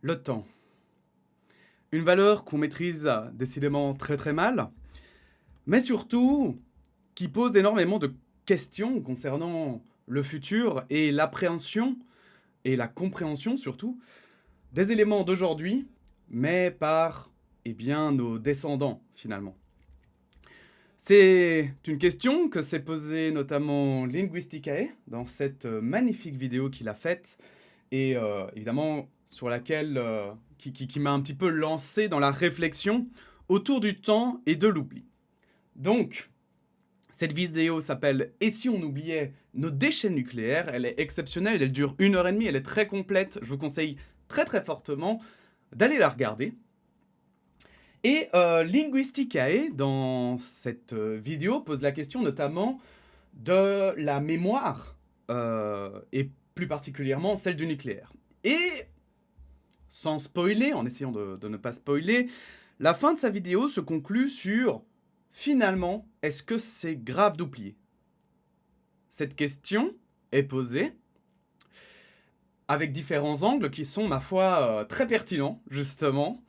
Le temps. Une valeur qu'on maîtrise décidément très très mal, mais surtout qui pose énormément de questions concernant le futur et l'appréhension et la compréhension surtout des éléments d'aujourd'hui, mais par nos descendants finalement. C'est une question que s'est posée notamment Linguisticae dans cette magnifique vidéo qu'il a faite et évidemment sur laquelle qui m'a un petit peu lancé dans la réflexion autour du temps et de l'oubli. Donc, cette vidéo s'appelle « Et si on oubliait nos déchets nucléaires ?» Elle est exceptionnelle, elle dure 1 h 30, elle est très complète, je vous conseille très très fortement d'aller la regarder. Et Linguisticae, dans cette vidéo, pose la question notamment de la mémoire, et plus particulièrement celle du nucléaire. Et, sans spoiler, en essayant de ne pas spoiler, la fin de sa vidéo se conclut sur, finalement, est-ce que c'est grave d'oublier? Cette question est posée avec différents angles qui sont, ma foi, très pertinents, justement.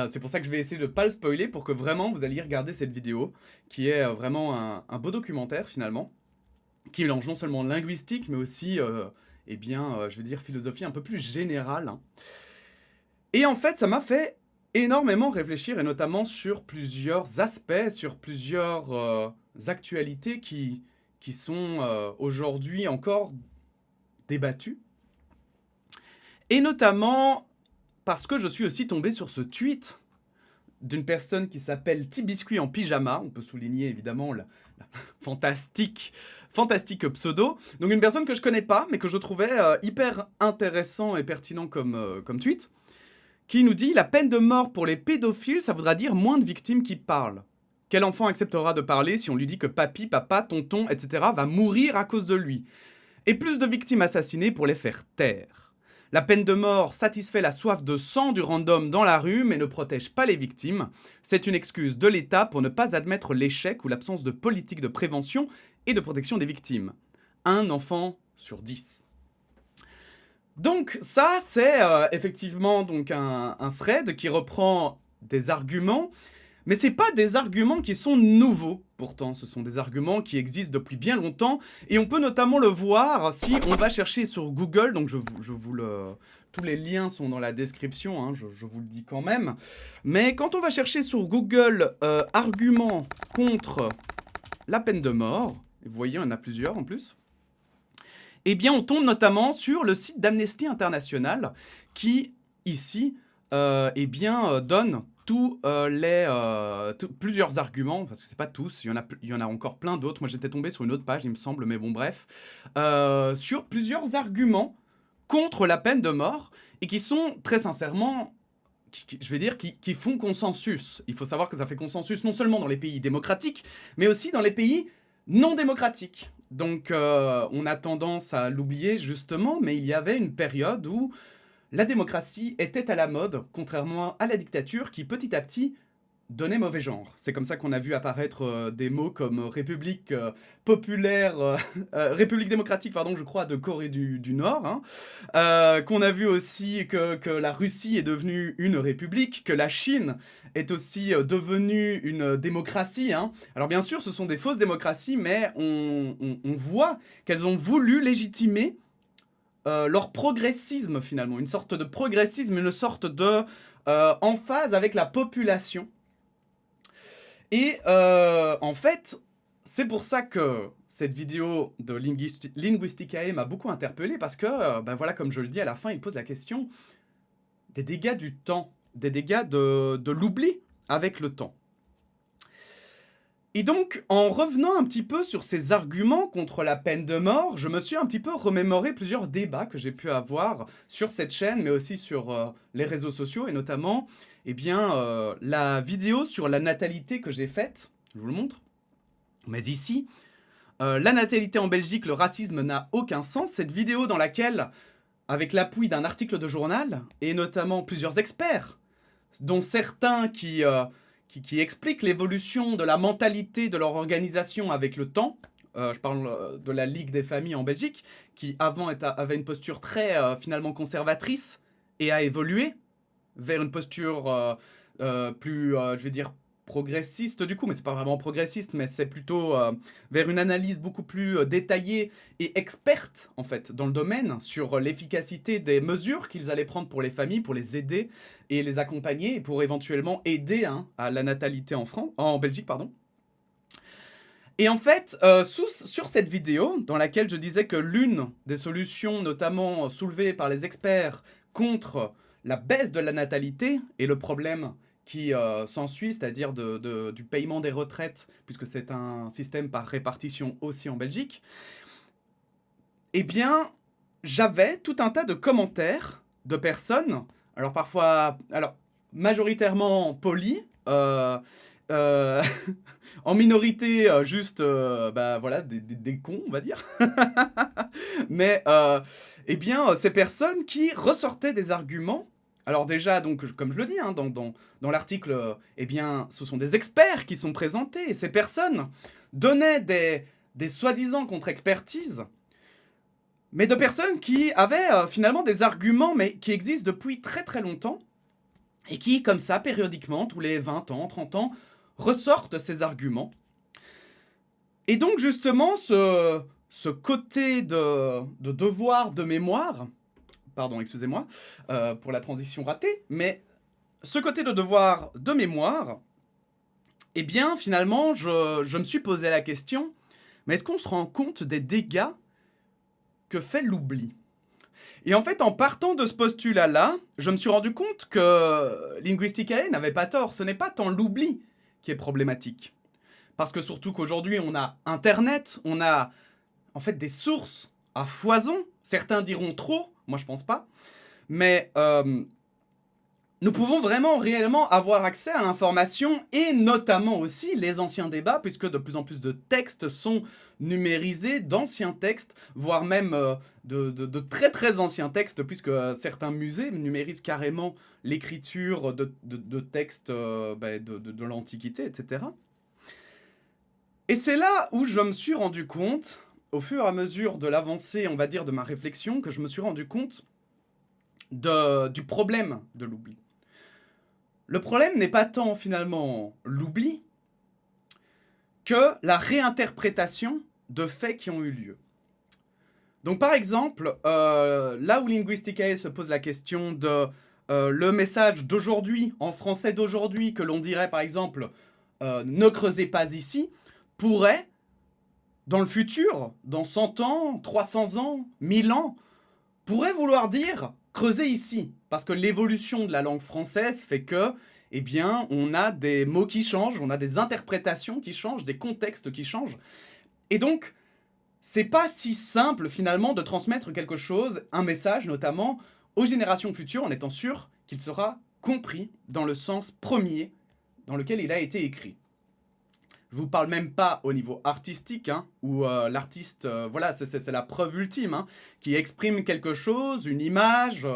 C'est pour ça que je vais essayer de ne pas le spoiler pour que vraiment vous alliez regarder cette vidéo, qui est vraiment un beau documentaire, finalement, qui mélange non seulement linguistique, mais aussi, je vais dire, philosophie un peu plus générale, hein. Et en fait, ça m'a fait énormément réfléchir, et notamment sur plusieurs aspects, sur plusieurs actualités qui sont aujourd'hui encore débattues. Et notamment parce que je suis aussi tombé sur ce tweet d'une personne qui s'appelle Tibiscuit en pyjama. On peut souligner évidemment la fantastique pseudo. Donc une personne que je connais pas, mais que je trouvais hyper intéressant et pertinent comme tweet, qui nous dit « La peine de mort pour les pédophiles, ça voudra dire moins de victimes qui parlent. Quel enfant acceptera de parler si on lui dit que papy, papa, tonton, etc. va mourir à cause de lui? Et plus de victimes assassinées pour les faire taire. La peine de mort satisfait la soif de sang du random dans la rue, mais ne protège pas les victimes. C'est une excuse de l'État pour ne pas admettre l'échec ou l'absence de politique de prévention et de protection des victimes. Un enfant sur 10. » Donc ça, c'est effectivement donc un thread qui reprend des arguments, mais c'est pas des arguments qui sont nouveaux. Pourtant, ce sont des arguments qui existent depuis bien longtemps, et on peut notamment le voir si on va chercher sur Google. Donc tous les liens sont dans la description, hein, je vous le dis quand même. Mais quand on va chercher sur Google arguments contre la peine de mort, et vous voyez, il y en a plusieurs en plus. Eh bien, on tombe notamment sur le site d'Amnesty International qui, ici, donne plusieurs arguments, parce que c'est pas tous, il y en a encore plein d'autres. Moi, j'étais tombé sur une autre page, il me semble, mais bon, bref. Sur plusieurs arguments contre la peine de mort et qui sont, très sincèrement, qui font consensus. Il faut savoir que ça fait consensus non seulement dans les pays démocratiques, mais aussi dans les pays non démocratiques. Donc on a tendance à l'oublier justement, mais il y avait une période où la démocratie était à la mode, contrairement à la dictature qui petit à petit donnait mauvais genre. C'est comme ça qu'on a vu apparaître des mots comme République populaire, République démocratique, pardon, je crois, de Corée du Nord, hein. Qu'on a vu aussi que la Russie est devenue une république, que la Chine est aussi devenue une démocratie, hein. Alors bien sûr, ce sont des fausses démocraties, mais on voit qu'elles ont voulu légitimer leur progressisme finalement, une sorte de progressisme, une sorte de en phase avec la population. Et en fait, c'est pour ça que cette vidéo de Linguisticae m'a beaucoup interpellé, parce que, voilà, comme je le dis à la fin, il pose la question des dégâts du temps, des dégâts de l'oubli avec le temps. Et donc, en revenant un petit peu sur ces arguments contre la peine de mort, je me suis un petit peu remémoré plusieurs débats que j'ai pu avoir sur cette chaîne, mais aussi sur les réseaux sociaux, et notamment la vidéo sur la natalité que j'ai faite. Je vous le montre. Mais ici, la natalité en Belgique, le racisme n'a aucun sens. Cette vidéo dans laquelle, avec l'appui d'un article de journal, et notamment plusieurs experts, dont certains qui expliquent l'évolution de la mentalité de leur organisation avec le temps. Je parle de la Ligue des familles en Belgique, qui avant avait une posture très finalement conservatrice et a évolué vers une posture plus, je vais dire, progressiste du coup, mais c'est pas vraiment progressiste, mais c'est plutôt vers une analyse beaucoup plus détaillée et experte en fait dans le domaine sur l'efficacité des mesures qu'ils allaient prendre pour les familles, pour les aider et les accompagner et pour éventuellement aider à la natalité en Belgique, pardon. Et en fait, sur cette vidéo, dans laquelle je disais que l'une des solutions, notamment soulevées par les experts contre la baisse de la natalité et le problème qui s'ensuit, c'est-à-dire du paiement des retraites, puisque c'est un système par répartition aussi en Belgique, eh bien, j'avais tout un tas de commentaires de personnes, alors parfois, alors majoritairement polis, euh, en minorité, juste, bah voilà, des cons, on va dire. Mais, eh bien, ces personnes qui ressortaient des arguments. Alors déjà, donc, comme je le dis, hein, dans l'article, eh bien, ce sont des experts qui sont présentés. Et ces personnes donnaient des soi-disant contre-expertises, mais de personnes qui avaient finalement des arguments, mais qui existent depuis très très longtemps, et qui, comme ça, périodiquement, tous les 20 ans, 30 ans, ressortent ces arguments. Et donc, justement, ce côté de devoir de mémoire, pardon, excusez-moi, pour la transition ratée, mais ce côté de devoir de mémoire, eh bien, finalement, je me suis posé la question, mais est-ce qu'on se rend compte des dégâts que fait l'oubli ? Et en fait, en partant de ce postulat-là, je me suis rendu compte que Linguisticae n'avait pas tort. Ce n'est pas tant l'oubli qui est problématique. Parce que surtout qu'aujourd'hui, on a Internet, on a en fait des sources à foison. Certains diront trop, moi je pense pas. Mais nous pouvons vraiment réellement avoir accès à l'information et notamment aussi les anciens débats, puisque de plus en plus de textes sont numérisés, d'anciens textes, voire même de très très anciens textes, puisque certains musées numérisent carrément l'écriture de textes de l'Antiquité, etc. Et c'est là où je me suis rendu compte, au fur et à mesure de l'avancée, on va dire, de ma réflexion, que je me suis rendu compte du problème de l'oubli. Le problème n'est pas tant finalement l'oubli que la réinterprétation de faits qui ont eu lieu. Donc par exemple, là où Linguisticae se pose la question de le message d'aujourd'hui, en français d'aujourd'hui, que l'on dirait par exemple ne creusez pas ici, pourrait, dans le futur, dans 100 ans, 300 ans, 1000 ans, pourrait vouloir dire creuser ici. Parce que l'évolution de la langue française fait que, eh bien, on a des mots qui changent, on a des interprétations qui changent, des contextes qui changent. Et donc, c'est pas si simple finalement de transmettre quelque chose, un message notamment, aux générations futures en étant sûr qu'il sera compris dans le sens premier dans lequel il a été écrit. Je vous parle même pas au niveau artistique, hein, où l'artiste, voilà, c'est la preuve ultime, hein, qui exprime quelque chose, une image,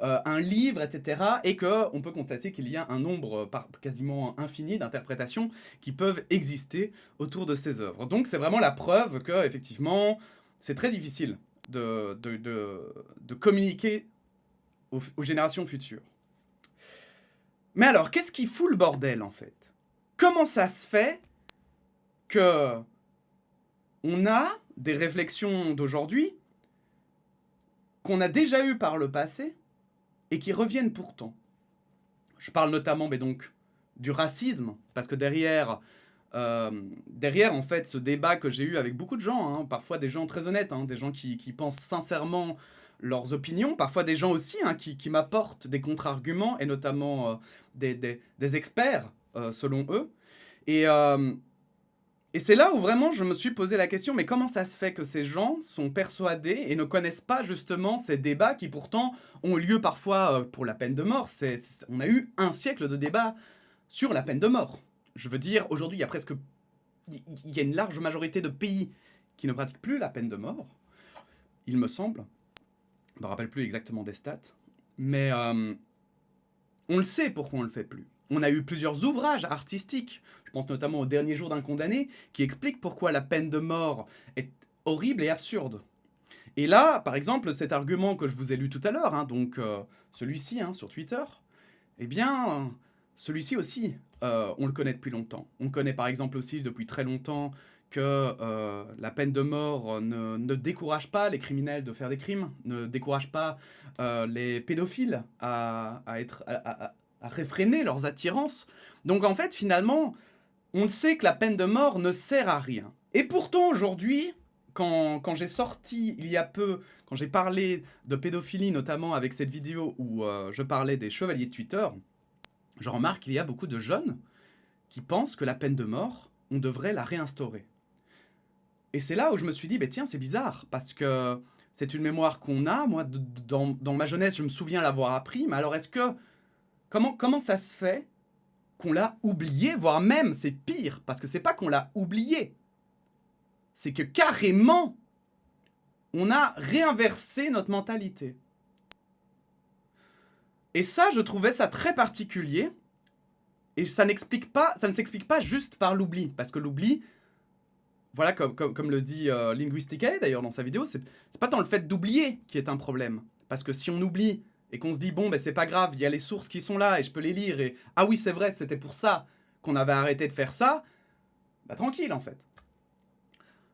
un livre, etc. Et qu'on peut constater qu'il y a un nombre quasiment infini d'interprétations qui peuvent exister autour de ces œuvres. Donc c'est vraiment la preuve que, effectivement, c'est très difficile de communiquer aux générations futures. Mais alors, qu'est-ce qui fout le bordel, en fait ? Comment ça se fait que on a des réflexions d'aujourd'hui qu'on a déjà eues par le passé et qui reviennent pourtant. Je parle notamment mais donc du racisme, parce que derrière en fait ce débat que j'ai eu avec beaucoup de gens, hein, parfois des gens très honnêtes, hein, des gens qui pensent sincèrement leurs opinions, parfois des gens aussi hein, qui m'apportent des contre-arguments et notamment des experts selon eux. Et c'est là où vraiment je me suis posé la question, mais comment ça se fait que ces gens sont persuadés et ne connaissent pas justement ces débats qui pourtant ont lieu parfois pour la peine de mort. On a eu un siècle de débats sur la peine de mort. Je veux dire, aujourd'hui, il y a une large majorité de pays qui ne pratiquent plus la peine de mort, il me semble. Je ne me rappelle plus exactement des stats. Mais on le sait pourquoi on ne le fait plus. On a eu plusieurs ouvrages artistiques, je pense notamment au Dernier jour d'un condamné, qui expliquent pourquoi la peine de mort est horrible et absurde. Et là, par exemple, cet argument que je vous ai lu tout à l'heure, hein, donc celui-ci hein, sur Twitter, Eh bien, celui-ci aussi, on le connaît depuis longtemps. On connaît par exemple aussi depuis très longtemps que la peine de mort ne décourage pas les criminels de faire des crimes, ne décourage pas les pédophiles à réfréner leurs attirances. Donc en fait, finalement, on sait que la peine de mort ne sert à rien. Et pourtant, aujourd'hui, quand j'ai sorti il y a peu, quand j'ai parlé de pédophilie, notamment avec cette vidéo où je parlais des chevaliers de Twitter, je remarque qu'il y a beaucoup de jeunes qui pensent que la peine de mort, on devrait la réinstaurer. Et c'est là où je me suis dit, bah tiens, c'est bizarre, parce que c'est une mémoire qu'on a. Moi, dans ma jeunesse, je me souviens l'avoir appris, mais alors est-ce que... Comment ça se fait qu'on l'a oublié, voire même, c'est pire, parce que c'est pas qu'on l'a oublié, c'est que carrément, on a réinversé notre mentalité. Et ça, je trouvais ça très particulier, et ça ne s'explique pas juste par l'oubli, parce que l'oubli, voilà, comme le dit Linguisticae d'ailleurs dans sa vidéo, c'est pas tant le fait d'oublier qui est un problème, parce que si on oublie et qu'on se dit bon ben c'est pas grave, il y a les sources qui sont là et je peux les lire et ah oui c'est vrai c'était pour ça qu'on avait arrêté de faire ça, bah tranquille en fait.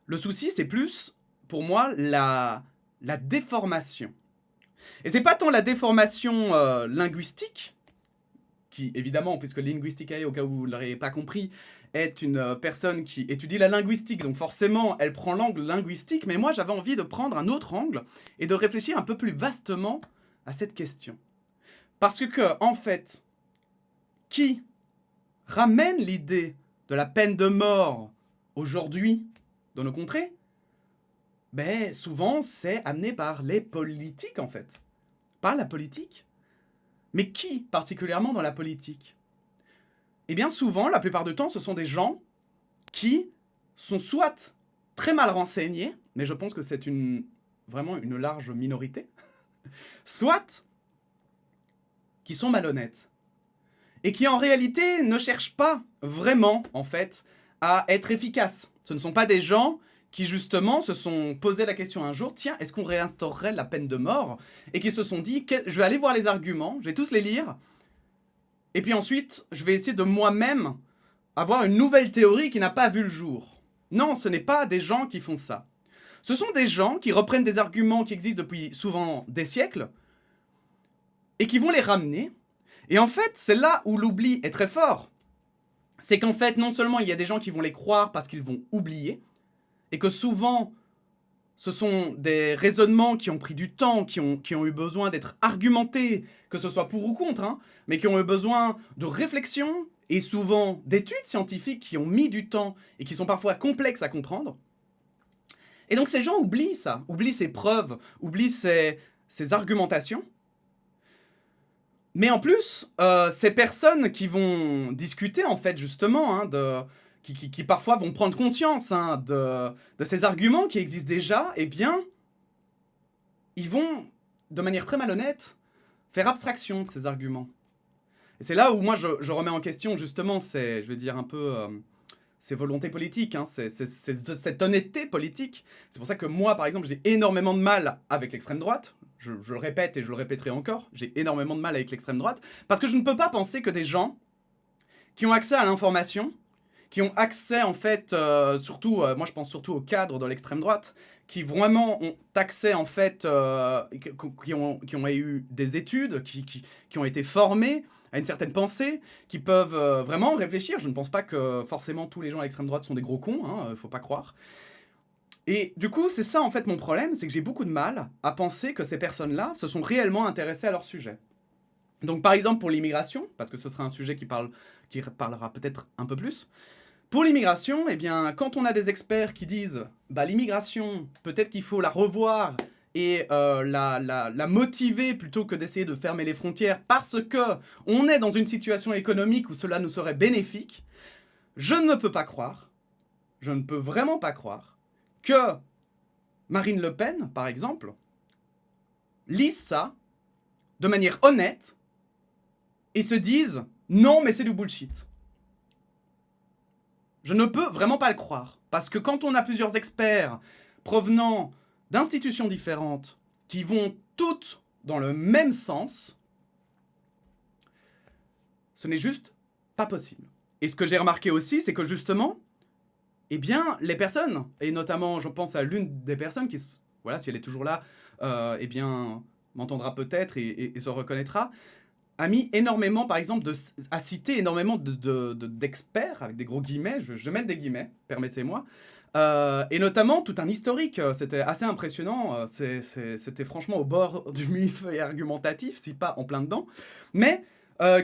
Le souci c'est plus pour moi la déformation. Et c'est pas tant la déformation linguistique, qui évidemment, puisque Linguisticae, au cas où vous ne l'auriez pas compris, est une personne qui étudie la linguistique, donc forcément elle prend l'angle linguistique, mais moi j'avais envie de prendre un autre angle et de réfléchir un peu plus vastement à cette question. Parce que, en fait, qui ramène l'idée de la peine de mort aujourd'hui dans nos contrées, ben souvent c'est amené par les politiques en fait. Par la politique. Mais qui particulièrement dans la politique? Eh bien souvent, la plupart du temps, ce sont des gens qui sont soit très mal renseignés, mais je pense que c'est vraiment une large minorité, soit qui sont malhonnêtes. Et qui en réalité ne cherchent pas vraiment, en fait, à être efficaces. Ce ne sont pas des gens qui justement se sont posé la question un jour, tiens, est-ce qu'on réinstaurerait la peine de mort? Et qui se sont dit, je vais aller voir les arguments, je vais tous les lire, et puis ensuite, je vais essayer de moi-même avoir une nouvelle théorie qui n'a pas vu le jour. Non, ce n'est pas des gens qui font ça. Ce sont des gens qui reprennent des arguments qui existent depuis souvent des siècles, et qui vont les ramener. Et en fait, c'est là où l'oubli est très fort. C'est qu'en fait, non seulement il y a des gens qui vont les croire parce qu'ils vont oublier, et que souvent, ce sont des raisonnements qui ont pris du temps, qui ont eu besoin d'être argumentés, que ce soit pour ou contre, hein, mais qui ont eu besoin de réflexion, et souvent d'études scientifiques qui ont mis du temps, et qui sont parfois complexes à comprendre. Et donc ces gens oublient ça, oublient ces preuves, oublient ces argumentations. Mais en plus, ces personnes qui vont discuter, en fait, justement, hein, qui parfois vont prendre conscience hein, de ces arguments qui existent déjà, eh bien, ils vont, de manière très malhonnête, faire abstraction de ces arguments. Et c'est là où moi, je remets en question, justement, je vais dire un peu, ces volontés politiques, hein, cette honnêteté politique. C'est pour ça que moi, par exemple, j'ai énormément de mal avec l'extrême droite. Je le répète et je le répéterai encore, j'ai énormément de mal avec l'extrême droite, parce que je ne peux pas penser que des gens qui ont accès à l'information, qui ont accès en fait, surtout, moi je pense surtout aux cadres de l'extrême droite, qui vraiment ont accès en fait, qui ont eu des études, qui ont été formés à une certaine pensée, qui peuvent vraiment réfléchir. Je ne pense pas que forcément tous les gens à l'extrême droite sont des gros cons, hein, faut pas croire. Et du coup, c'est ça en fait mon problème, c'est que j'ai beaucoup de mal à penser que ces personnes-là se sont réellement intéressées à leur sujet. Donc par exemple pour l'immigration, parce que ce sera un sujet qui parlera peut-être un peu plus. Pour l'immigration, eh bien, quand on a des experts qui disent bah, l'immigration, peut-être qu'il faut la revoir et la motiver plutôt que d'essayer de fermer les frontières parce qu'on est dans une situation économique où cela nous serait bénéfique, je ne peux pas croire, je ne peux vraiment pas croire que Marine Le Pen, par exemple, lise ça de manière honnête et se dise non mais c'est du bullshit. Je ne peux vraiment pas le croire. Parce que quand on a plusieurs experts provenant d'institutions différentes qui vont toutes dans le même sens, Ce n'est juste pas possible. Et ce que j'ai remarqué aussi, c'est que justement, eh bien, les personnes, et notamment, je pense à l'une des personnes qui, voilà, si elle est toujours là, eh bien, m'entendra peut-être et se reconnaîtra, a mis énormément, par exemple, a cité énormément d'experts, avec des gros guillemets, je vais mettre des guillemets, permettez-moi, et notamment tout un historique, c'était assez impressionnant, c'était franchement au bord du millefeuille argumentatif, si pas en plein dedans, mais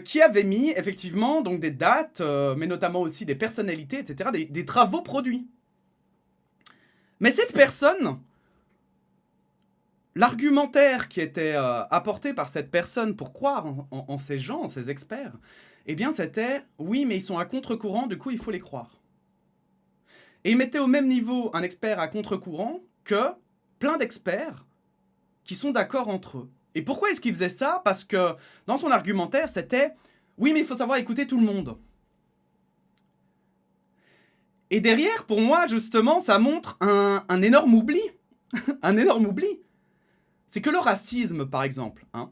qui avait mis effectivement donc des dates, mais notamment aussi des personnalités, etc., des travaux produits. Mais cette personne, l'argumentaire qui était apporté par cette personne pour croire en ces gens, en ces experts, eh bien c'était « oui, mais ils sont à contre-courant, du coup il faut les croire ». Et il mettait au même niveau un expert à contre-courant que plein d'experts qui sont d'accord entre eux. Et pourquoi est-ce qu'il faisait ça? Parce que dans son argumentaire, c'était « oui, mais il faut savoir écouter tout le monde ». Et derrière, pour moi, justement, ça montre un énorme oubli. Un énorme oubli. C'est que le racisme, par exemple, hein.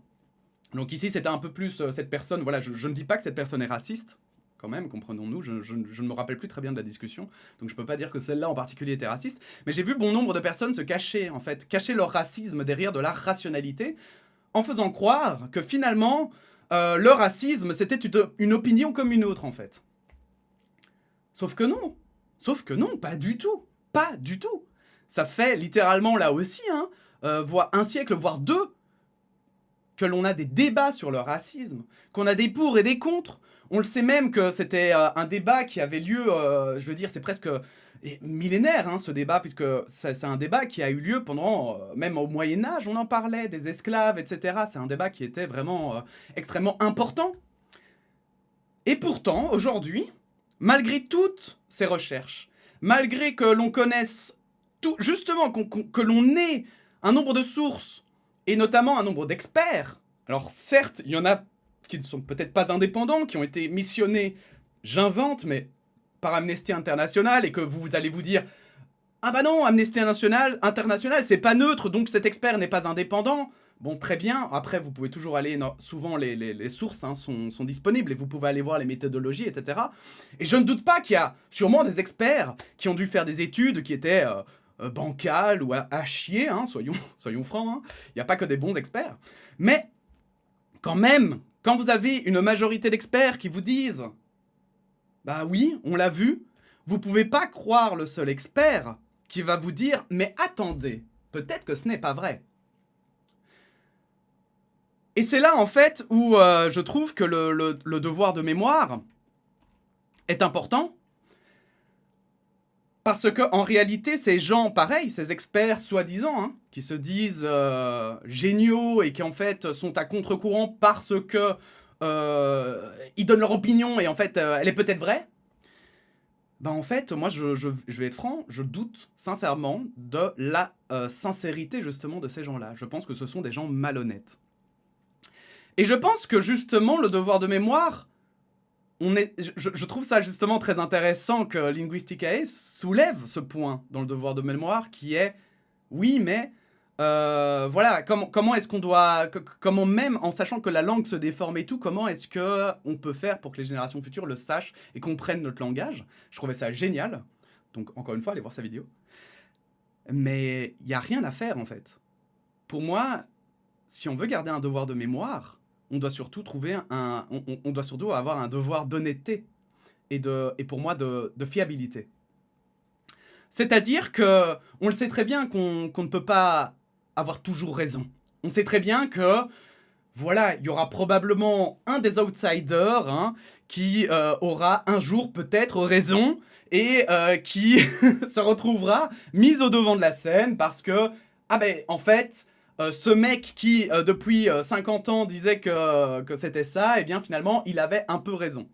Donc ici, c'était un peu plus cette personne, voilà, je ne dis pas que cette personne est raciste, quand même, comprenons-nous, je ne me rappelle plus très bien de la discussion, donc je peux pas dire que celle-là en particulier était raciste, mais j'ai vu bon nombre de personnes se cacher, en fait, cacher leur racisme derrière de la rationalité, en faisant croire que finalement, leur racisme, c'était une opinion comme une autre, en fait. Sauf que non, pas du tout, pas du tout. Ça fait littéralement là aussi, hein, voire un siècle, voire deux, que l'on a des débats sur le racisme, qu'on a des pour et des contre. On le sait même que c'était un débat qui avait lieu, je veux dire, c'est presque millénaire, hein, ce débat, puisque c'est un débat qui a eu lieu pendant, même au Moyen-Âge, on en parlait, des esclaves, etc. C'est un débat qui était vraiment extrêmement important. Et pourtant, aujourd'hui, malgré toutes ces recherches, malgré que l'on connaisse tout, justement, que l'on ait un nombre de sources, et notamment un nombre d'experts. Alors certes, il y en a qui ne sont peut-être pas indépendants, qui ont été missionnés, j'invente, mais par Amnesty International, et que vous allez vous dire « Ah bah non, Amnesty International, c'est pas neutre, donc cet expert n'est pas indépendant ». Bon, très bien, après vous pouvez toujours aller, souvent les sources hein, sont disponibles, et vous pouvez aller voir les méthodologies, etc. Et je ne doute pas qu'il y a sûrement des experts qui ont dû faire des études qui étaient... bancal ou à chier, hein, soyons francs, hein. Il n'y a pas que des bons experts. Mais, quand même, quand vous avez une majorité d'experts qui vous disent « Bah oui, on l'a vu », vous pouvez pas croire le seul expert qui va vous dire « Mais attendez, peut-être que ce n'est pas vrai ». Et c'est là, en fait, où je trouve que le devoir de mémoire est important. Parce que en réalité, ces gens, pareil, ces experts soi-disant, hein, qui se disent géniaux et qui en fait sont à contre-courant parce que ils donnent leur opinion et en fait elle est peut-être vraie. Ben en fait, moi je vais être franc, je doute sincèrement de la sincérité justement de ces gens-là. Je pense que ce sont des gens malhonnêtes. Et je pense que justement le devoir de mémoire... je trouve ça justement très intéressant que Linguisticae soulève ce point dans le devoir de mémoire qui est oui mais voilà comment est-ce qu'on doit comment même en sachant que la langue se déforme et tout, comment est-ce que on peut faire pour que les générations futures le sachent et comprennent notre langage. Je trouvais ça génial, donc encore une fois allez voir sa vidéo, mais il y a rien à faire en fait. Pour moi, si on veut garder un devoir de mémoire, on doit surtout trouver on doit surtout avoir un devoir d'honnêteté et pour moi de fiabilité. C'est-à-dire que on le sait très bien qu'on ne peut pas avoir toujours raison. On sait très bien que voilà, il y aura probablement un des outsiders hein, qui aura un jour peut-être raison et qui se retrouvera mis au devant de la scène parce que ah ben en fait ce mec qui, depuis 50 ans, disait que c'était ça, et bien finalement, il avait un peu raison.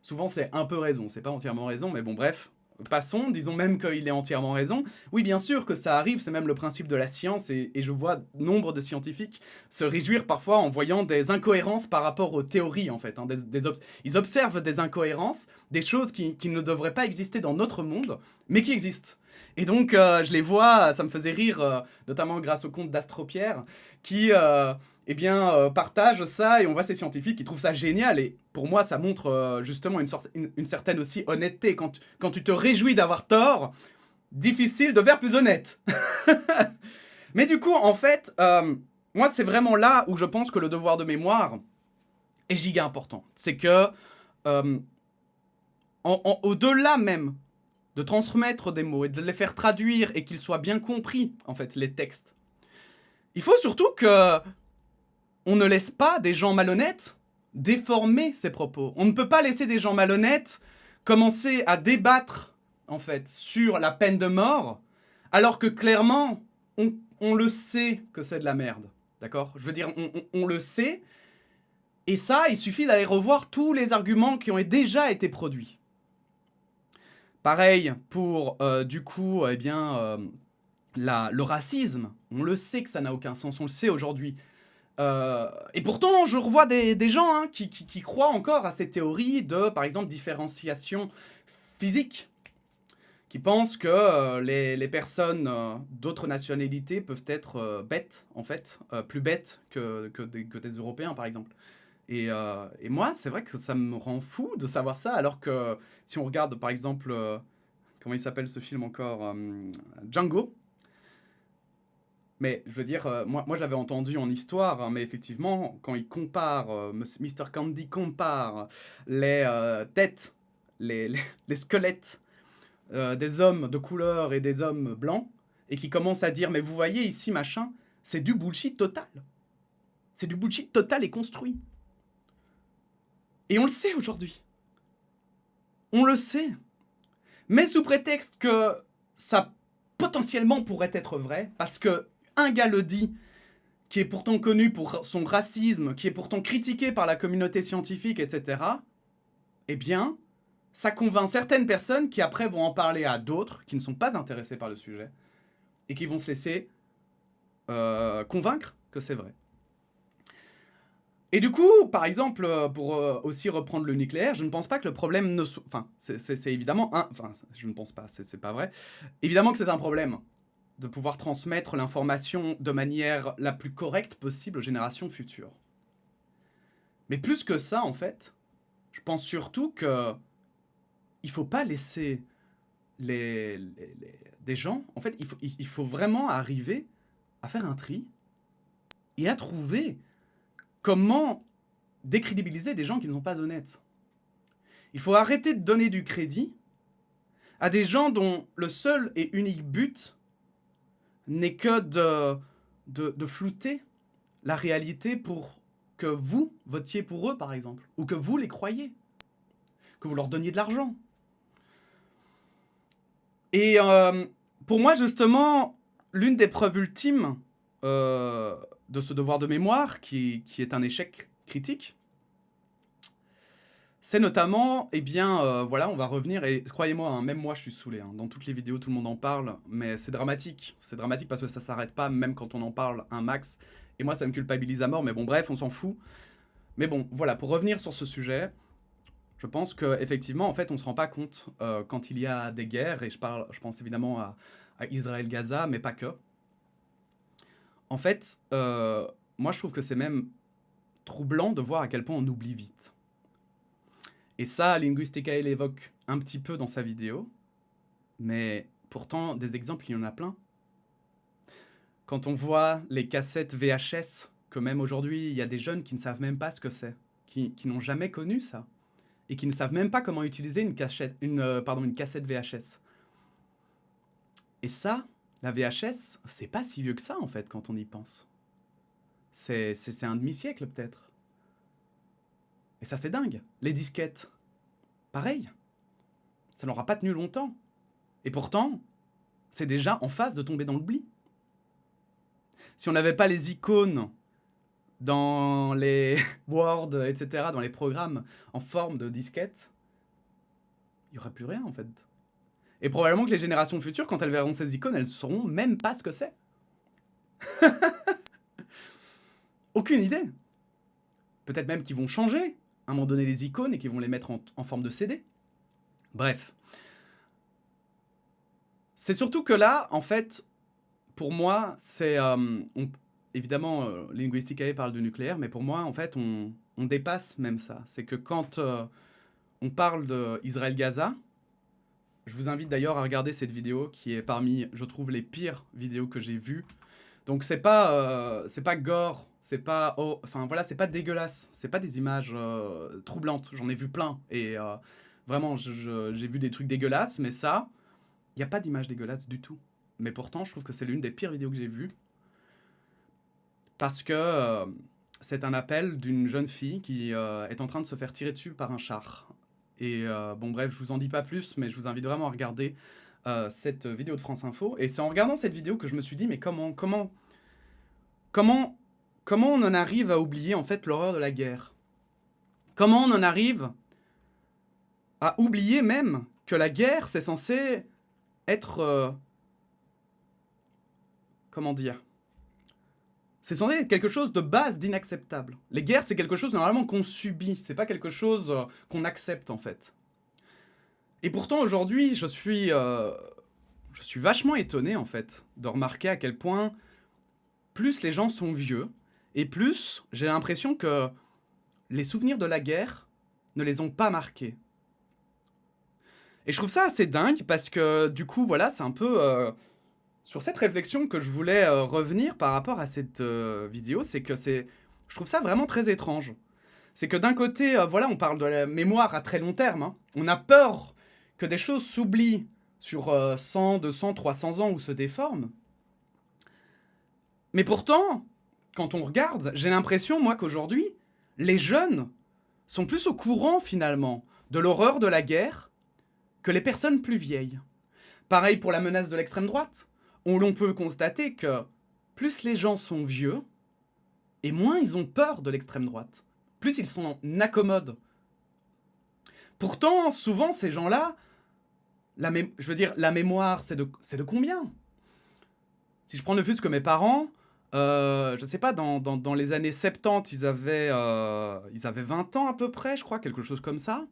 Souvent, c'est un peu raison, c'est pas entièrement raison, mais bon, bref. Passons, disons même qu'il est entièrement raison. Oui, bien sûr que ça arrive, c'est même le principe de la science, et je vois nombre de scientifiques se réjouir parfois en voyant des incohérences par rapport aux théories, en fait. Hein, ils observent des incohérences, des choses qui ne devraient pas exister dans notre monde, mais qui existent. Et donc, je les vois, ça me faisait rire, notamment grâce au compte d'Astropierre, qui eh bien, partagent ça et on voit ces scientifiques qui trouvent ça génial. Et pour moi, ça montre justement une certaine aussi honnêteté. Quand tu te réjouis d'avoir tort, difficile de faire plus honnête. Mais du coup, en fait, moi, c'est vraiment là où je pense que le devoir de mémoire est giga important. C'est que, au-delà même de transmettre des mots et de les faire traduire et qu'ils soient bien compris, en fait, les textes, il faut surtout que on ne laisse pas des gens malhonnêtes déformer ces propos. On ne peut pas laisser des gens malhonnêtes commencer à débattre, en fait, sur la peine de mort, alors que clairement, on le sait que c'est de la merde. D'accord ? Je veux dire, on le sait. Et ça, il suffit d'aller revoir tous les arguments qui ont déjà été produits. Pareil pour, du coup, eh bien, le racisme. On le sait que ça n'a aucun sens, on le sait aujourd'hui. Et pourtant, je revois des gens hein, qui croient encore à ces théories de, par exemple, différenciation physique, qui pensent que les personnes d'autres nationalités peuvent être bêtes, en fait, plus bêtes que des Européens, par exemple. Et moi, c'est vrai que ça me rend fou de savoir ça, alors que si on regarde, par exemple, comment il s'appelle ce film encore Django. Mais je veux dire, moi j'avais entendu en histoire, hein, mais effectivement, quand il compare, Mr. Candy compare les têtes, les squelettes des hommes de couleur et des hommes blancs, et qui commence à dire, mais vous voyez ici, machin, c'est du bullshit total. C'est du bullshit total et construit. Et on le sait aujourd'hui. On le sait. Mais sous prétexte que ça potentiellement pourrait être vrai, parce que un gars le dit, qui est pourtant connu pour son racisme, qui est pourtant critiqué par la communauté scientifique, etc., eh bien, ça convainc certaines personnes qui après vont en parler à d'autres qui ne sont pas intéressés par le sujet et qui vont se laisser convaincre que c'est vrai. Et du coup, par exemple, pour aussi reprendre le nucléaire, je ne pense pas que le problème ne soit... Enfin, c'est évidemment un... Enfin, je ne pense pas, c'est pas vrai. Évidemment que c'est un problème de pouvoir transmettre l'information de manière la plus correcte possible aux générations futures. Mais plus que ça, en fait, je pense surtout que il faut pas laisser des gens... En fait, il faut vraiment arriver à faire un tri et à trouver comment décrédibiliser des gens qui ne sont pas honnêtes. Il faut arrêter de donner du crédit à des gens dont le seul et unique but n'est que de flouter la réalité pour que vous votiez pour eux, par exemple, ou que vous les croyiez, que vous leur donniez de l'argent. Et pour moi, justement, l'une des preuves ultimes de ce devoir de mémoire, qui est un échec critique, c'est notamment, eh bien, voilà, on va revenir, et croyez-moi, hein, même moi je suis saoulé, hein, dans toutes les vidéos tout le monde en parle, mais c'est dramatique parce que ça s'arrête pas, même quand on en parle un max, et moi ça me culpabilise à mort, mais bon bref, on s'en fout. Mais bon, voilà, pour revenir sur ce sujet, je pense qu'effectivement, en fait, on se rend pas compte quand il y a des guerres, et je pense évidemment à Israël-Gaza, mais pas que. En fait, moi je trouve que c'est même troublant de voir à quel point on oublie vite. Et ça, Linguisticae l'évoque un petit peu dans sa vidéo, mais pourtant, des exemples, il y en a plein. Quand on voit les cassettes VHS, que même aujourd'hui, il y a des jeunes qui ne savent même pas ce que c'est, qui n'ont jamais connu ça, et qui ne savent même pas comment utiliser une cassette VHS. Et ça, la VHS, c'est pas si vieux que ça, en fait, quand on y pense. C'est un demi-siècle, peut-être. Et ça, c'est dingue. Les disquettes, pareil. Ça n'aura pas tenu longtemps. Et pourtant, c'est déjà en phase de tomber dans l'oubli. Si on n'avait pas les icônes dans les Word, etc., dans les programmes en forme de disquette, il n'y aurait plus rien, en fait. Et probablement que les générations futures, quand elles verront ces icônes, elles ne sauront même pas ce que c'est. Aucune idée. Peut-être même qu'ils vont changer à un moment donné les icônes et qu'ils vont les mettre en forme de CD. Bref. C'est surtout que là, en fait, pour moi, c'est évidemment, Linguisticae parle de nucléaire, mais pour moi, en fait, on dépasse même ça. C'est que quand on parle d'Israël-Gaza, je vous invite d'ailleurs à regarder cette vidéo qui est parmi, je trouve, les pires vidéos que j'ai vues. Donc c'est pas gore, c'est pas, enfin voilà, c'est pas dégueulasse, c'est pas des images troublantes. J'en ai vu plein et vraiment, j'ai vu des trucs dégueulasses, mais ça, il y a pas d'image dégueulasse du tout. Mais pourtant, je trouve que c'est l'une des pires vidéos que j'ai vues parce que c'est un appel d'une jeune fille qui est en train de se faire tirer dessus par un char. Et bon bref, je vous en dis pas plus, mais je vous invite vraiment à regarder cette vidéo de France Info. Et c'est en regardant cette vidéo que je me suis dit, mais comment on en arrive à oublier en fait l'horreur de la guerre? Comment on en arrive à oublier même que la guerre, c'est censé être... comment dire? C'est censé être quelque chose de base, d'inacceptable. Les guerres, c'est quelque chose normalement qu'on subit, c'est pas quelque chose qu'on accepte en fait. Et pourtant aujourd'hui, je suis vachement étonné en fait de remarquer à quel point plus les gens sont vieux et plus j'ai l'impression que les souvenirs de la guerre ne les ont pas marqués. Et je trouve ça assez dingue parce que du coup voilà, c'est un peu sur cette réflexion que je voulais revenir par rapport à cette vidéo, c'est que je trouve ça vraiment très étrange. C'est que d'un côté, voilà, on parle de la mémoire à très long terme, hein. On a peur que des choses s'oublient sur 100, 200, 300 ans ou se déforment. Mais pourtant, quand on regarde, j'ai l'impression, moi, qu'aujourd'hui, les jeunes sont plus au courant, finalement, de l'horreur de la guerre que les personnes plus vieilles. Pareil pour la menace de l'extrême droite. On peut constater que plus les gens sont vieux, et moins ils ont peur de l'extrême droite. Plus ils s'en accommodent. Pourtant, souvent, ces gens-là, je veux dire, la mémoire, c'est de combien? Si je prends ne fût-ce que mes parents, je sais pas, dans les années 70, ils avaient 20 ans à peu près, je crois, quelque chose comme ça.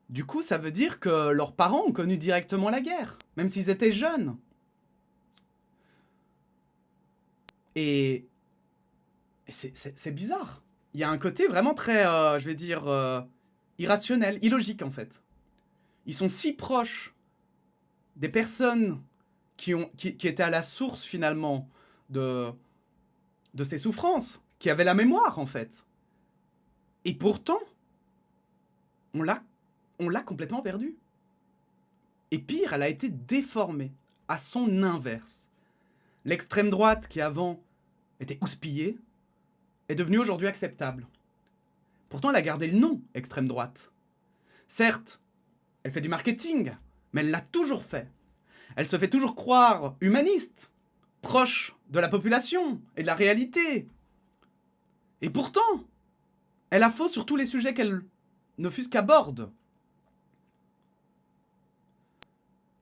Du coup, ça veut dire que leurs parents ont connu directement la guerre, même s'ils étaient jeunes. Et c'est bizarre. Il y a un côté vraiment très, je vais dire, irrationnel, illogique en fait. Ils sont si proches des personnes qui étaient à la source finalement de ces souffrances, qui avaient la mémoire en fait. Et pourtant, on l'a complètement perdue. Et pire, elle a été déformée à son inverse. L'extrême droite qui avant était houspillée est devenue aujourd'hui acceptable. Pourtant, elle a gardé le nom extrême droite. Certes, elle fait du marketing, mais elle l'a toujours fait. Elle se fait toujours croire humaniste, proche de la population et de la réalité. Et pourtant, elle a faux sur tous les sujets qu'elle ne fût-ce qu'aborde.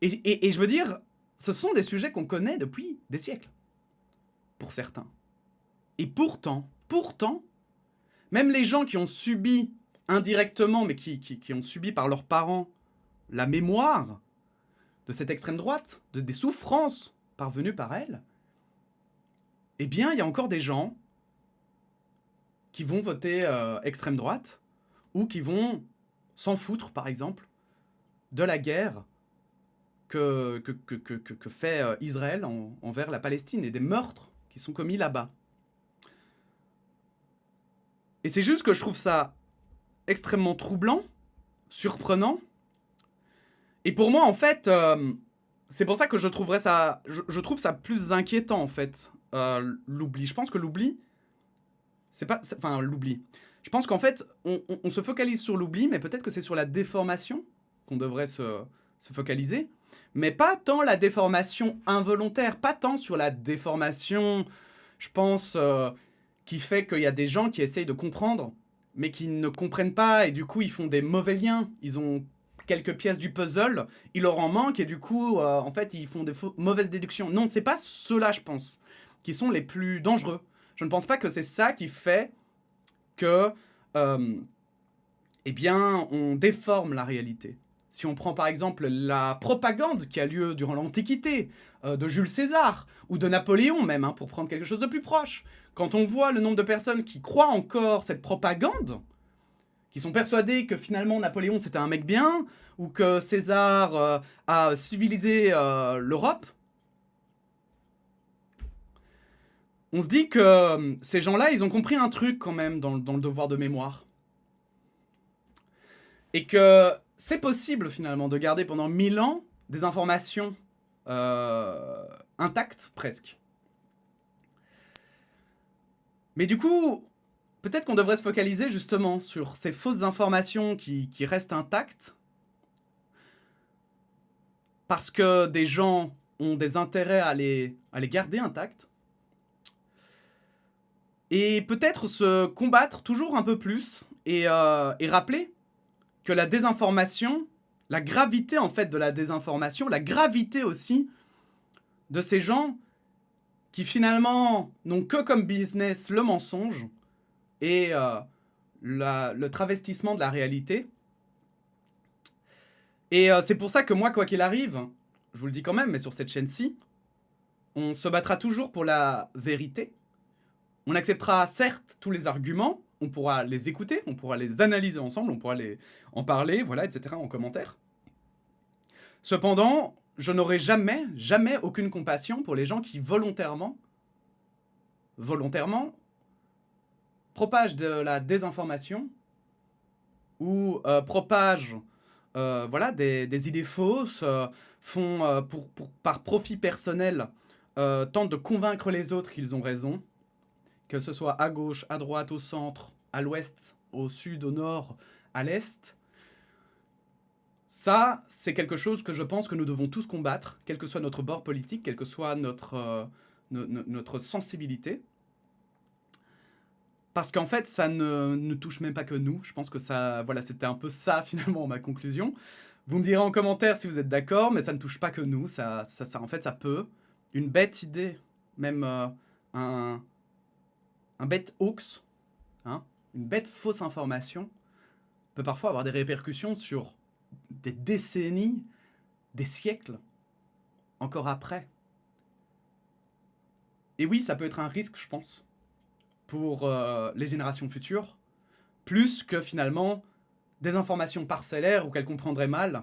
Et je veux dire, ce sont des sujets qu'on connaît depuis des siècles, pour certains. Et pourtant, même les gens qui ont subi indirectement, mais qui ont subi par leurs parents la mémoire de cette extrême droite, des souffrances parvenues par elle, eh bien, il y a encore des gens qui vont voter extrême droite ou qui vont s'en foutre, par exemple, de la guerre que fait Israël envers la Palestine et des meurtres qui sont commis là-bas. Et c'est juste que je trouve ça extrêmement troublant, surprenant. Et pour moi, en fait, c'est pour ça que je trouve ça plus inquiétant, en fait, l'oubli. Je pense que l'oubli, c'est pas... Enfin, l'oubli. Je pense qu'en fait, on se focalise sur l'oubli, mais peut-être que c'est sur la déformation qu'on devrait se focaliser. Mais pas tant la déformation involontaire, pas tant sur la déformation, je pense, qui fait qu'il y a des gens qui essayent de comprendre, mais qui ne comprennent pas, et du coup, ils font des mauvais liens. Ils ont quelques pièces du puzzle, il leur en manque, et du coup, en fait, ils font des mauvaises déductions. Non, c'est pas ceux-là, je pense, qui sont les plus dangereux. Je ne pense pas que c'est ça qui fait que, eh bien, on déforme la réalité. Si on prend par exemple la propagande qui a lieu durant l'Antiquité, de Jules César, ou de Napoléon même, hein, pour prendre quelque chose de plus proche, quand on voit le nombre de personnes qui croient encore cette propagande, qui sont persuadées que finalement Napoléon c'était un mec bien, ou que César a civilisé l'Europe, on se dit que ces gens-là, ils ont compris un truc quand même dans le devoir de mémoire. Et que c'est possible finalement de garder pendant 1000 ans des informations intactes presque. Mais du coup, peut-être qu'on devrait se focaliser justement sur ces fausses informations qui restent intactes parce que des gens ont des intérêts à les garder intactes. Et peut-être se combattre toujours un peu plus et rappeler que la désinformation, la gravité en fait de la désinformation, la gravité aussi de ces gens qui finalement n'ont que comme business le mensonge et le travestissement de la réalité. Et c'est pour ça que moi, quoi qu'il arrive, je vous le dis quand même, mais sur cette chaîne-ci, on se battra toujours pour la vérité. On acceptera certes tous les arguments, on pourra les écouter, on pourra les analyser ensemble, on pourra en parler, voilà, etc. en commentaire. Cependant, je n'aurai jamais aucune compassion pour les gens qui volontairement, propagent de la désinformation ou propagent voilà, des idées fausses, font par profit personnel, tentent de convaincre les autres qu'ils ont raison, que ce soit à gauche, à droite, au centre, à l'ouest, au sud, au nord, à l'est. Ça, c'est quelque chose que je pense que nous devons tous combattre, quel que soit notre bord politique, quelle que soit notre sensibilité. Parce qu'en fait, ça ne touche même pas que nous. Je pense que ça, voilà, c'était un peu ça finalement ma conclusion. Vous me direz en commentaire si vous êtes d'accord, mais ça ne touche pas que nous. Ça, en fait, ça peut. Une bête idée, même un bête hoax, hein, une bête fausse information, peut parfois avoir des répercussions sur des décennies, des siècles, encore après. Et oui, ça peut être un risque, je pense, pour les générations futures, plus que finalement des informations parcellaires ou qu'elles comprendraient mal,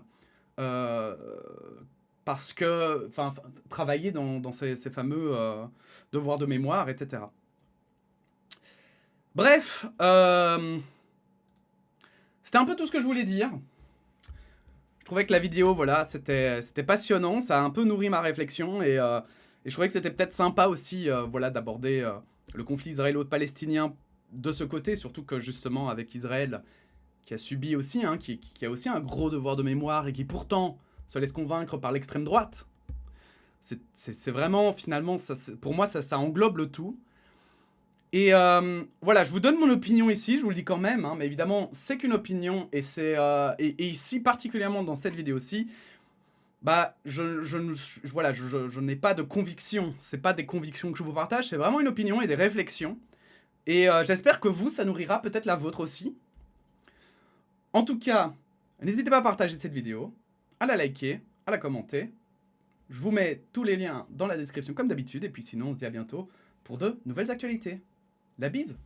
parce que, enfin, travailler dans ces fameux devoirs de mémoire, etc. Bref, c'était un peu tout ce que je voulais dire. Je trouvais que la vidéo, voilà, c'était passionnant, ça a un peu nourri ma réflexion, et je trouvais que c'était peut-être sympa aussi, voilà, d'aborder le conflit israélo-palestinien de ce côté, surtout que justement avec Israël, qui a subi aussi, hein, qui a aussi un gros devoir de mémoire, et qui pourtant se laisse convaincre par l'extrême droite. C'est vraiment, finalement, ça, pour moi, ça englobe le tout. Et voilà, je vous donne mon opinion ici, je vous le dis quand même, hein, mais évidemment, c'est qu'une opinion, et et ici, particulièrement dans cette vidéo-ci, bah, je n'ai pas de conviction, c'est pas des convictions que je vous partage, c'est vraiment une opinion et des réflexions. Et j'espère que vous, ça nourrira peut-être la vôtre aussi. En tout cas, n'hésitez pas à partager cette vidéo, à la liker, à la commenter. Je vous mets tous les liens dans la description comme d'habitude, et puis sinon, on se dit à bientôt pour de nouvelles actualités. La bise!